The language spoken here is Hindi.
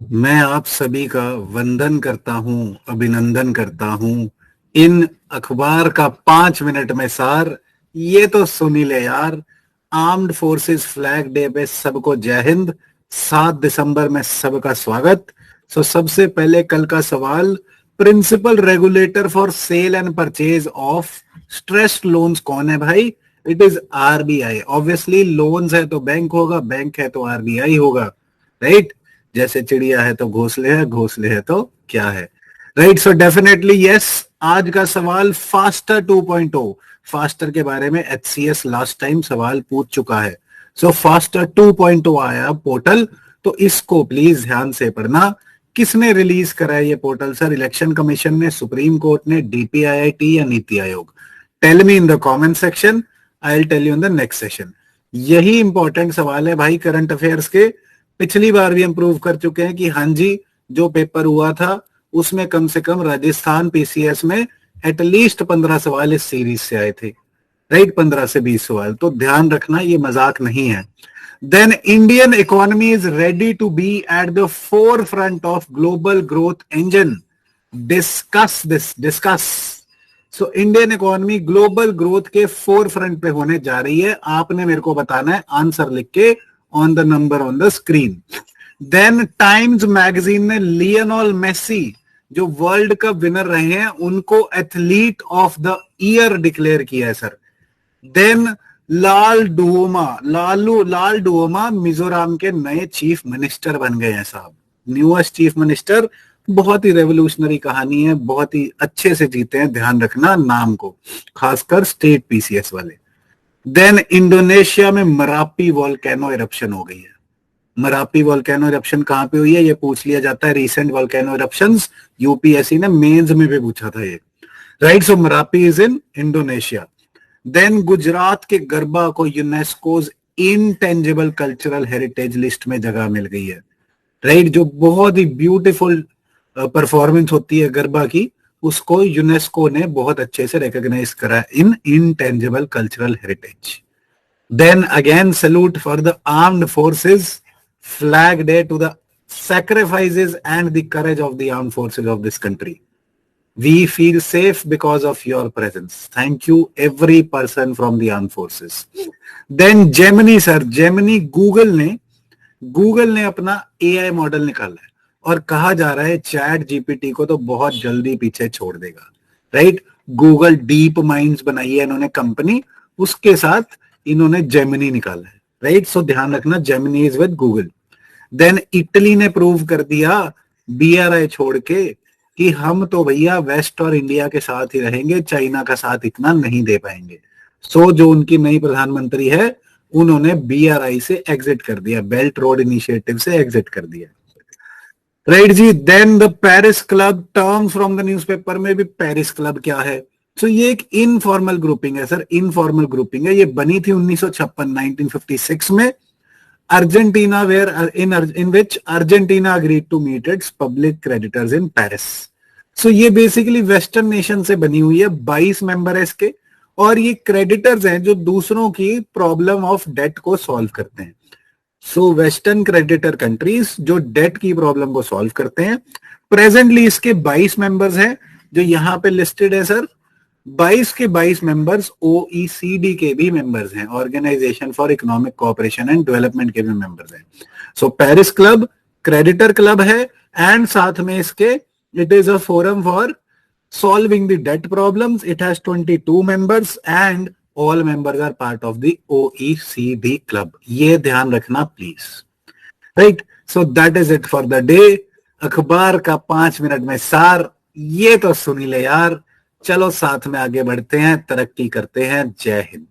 मैं आप सभी का वंदन करता हूं, अभिनंदन करता हूं। इन अखबार का 5 मिनट में सार, ये तो सुनी ले यार। आर्म्ड फोर्सेस फ्लैग डे पे सबको जय हिंद। 7 दिसंबर में सबका स्वागत। सबसे पहले कल का सवाल, principal regulator for sale and purchase of stressed loans कौन है भाई? It is RBI. Obviously loans है तो बैंक होगा, बैंक है तो आरबीआई होगा, राइट? जैसे चिड़िया है तो घोंसले है, घोंसले है तो क्या है, राइट? So definitely yes. आज का सवाल फास्टर 2.0, फास्टर के बारे में एचसीएस लास्ट टाइम सवाल पूछ चुका है। फास्टर 2.0 आया पोर्टल, तो इसको प्लीज ध्यान से पढ़ना। किसने रिलीज करा है ये पोर्टल सर? इलेक्शन कमीशन ने, सुप्रीम कोर्ट ने, डीपीआईआईटी या NITI Aayog? Tell me in the comment section, I will tell you in the next session. यही इंपॉर्टेंट सवाल है भाई करंट अफेयर्स के। पिछली बार भी हम प्रूव कर चुके हैं कि हाँ जी, जो पेपर हुआ था उसमें कम से कम राजस्थान पीसीएस में एटलीस्ट 15 सवाल इस सीरीज से आए थे, राइट? 15 से 20 सवाल, तो ध्यान रखना, ये मजाक नहीं है। Then Indian economy is ready to be at the forefront of global growth engine. Discuss this, discuss. Indian economy global growth के फोर फ्रंट पे होने जा रही है। आपने मेरे को बताना है आंसर लिख के on the number on the screen. Then Times magazine ने लियोनेल मेसी, जो वर्ल्ड कप विनर रहे हैं, उनको athlete of the year declare किया है sir. Then Lalduhoma Mizoram के नए चीफ मिनिस्टर बन गए हैं साहब। Newest chief minister. बहुत ही रेवोल्यूशनरी कहानी है, बहुत ही अच्छे से जीते हैं, ध्यान रखना नाम को, खासकर स्टेट पीसीएस वाले। देन इंडोनेशिया में मरापी वॉल्केनो इरप्शन हो गई है। मरापी वॉल्केनो इरप्शन कहां पे हुई है ये पूछ लिया जाता है। रिसेंट वॉल्केनो इरप्शंस यूपीएससी ने मेंस में भी पूछा था ये, right? So Marapi is in Indonesia. Then Gujarat के गरबा को UNESCO's intangible cultural heritage list में जगह मिल गई है, राइट? जो बहुत ही ब्यूटीफुल परफॉर्मेंस होती है गरबा की, उसको यूनेस्को ने बहुत अच्छे से रिकॉग्नाइज करा in intangible cultural heritage. Then again salute for the armed forces flag day to the sacrifices and the courage of the armed forces of this country. We feel safe because of your presence. Thank you every person from the armed forces. Then Gemini sir, Gemini Google ने अपना एआई मॉडल निकाला है और कहा जा रहा है चैट जीपीटी को तो बहुत जल्दी पीछे छोड़ देगा, राइट? गूगल डीप माइंड्स बनाई है इन्होंने कंपनी, उसके साथ इन्होंने जेमिनी निकाला है, राइट? सो ध्यान रखना, Gemini is with Google. Then Italy ने प्रूव कर दिया बीआरआई छोड़ के कि हम तो भैया वेस्ट और इंडिया के साथ ही रहेंगे, चाइना का साथ इतना नहीं दे पाएंगे। जो उनकी नई प्रधानमंत्री है, उन्होंने बीआरआई से एग्जिट कर दिया, बेल्ट रोड इनिशिएटिव से एग्जिट कर दिया, राइट जी? Then the Paris club, terms from the newspaper में भी पेरिस क्लब क्या है? ये एक इनफॉर्मल ग्रुपिंग है सर, इनफॉर्मल ग्रुपिंग है। ये बनी थी 1956 में। Argentina where in which Argentina agreed to meet its public creditors in Paris. ये बेसिकली वेस्टर्न नेशन से बनी हुई है, 22 मेंबर है इसके, और ये क्रेडिटर्स हैं जो दूसरों की प्रॉब्लम ऑफ डेट को सॉल्व करते हैं। वेस्टर्न क्रेडिटर कंट्रीज जो डेट की प्रॉब्लम को सॉल्व करते हैं। प्रेजेंटली इसके 22 मेंबर्स हैं जो यहां पे लिस्टेड है सर। 22 के 22 मेंबर्स ओईसीडी के भी मेंबर्स हैं, Organisation for Economic Cooperation and Development के भी मेंबर्स हैं। पेरिस क्लब क्रेडिटर क्लब है, एंड साथ में इसके it is a forum for solving the debt problems. It has 22 members and all members are part of the OECD club. ये ध्यान रखना please, right? That is it for the day. अखबार का 5 मिनट में सार, ये तो सुनी ले यार। चलो साथ में आगे बढ़ते हैं, तरक्की करते हैं। जय हिंद।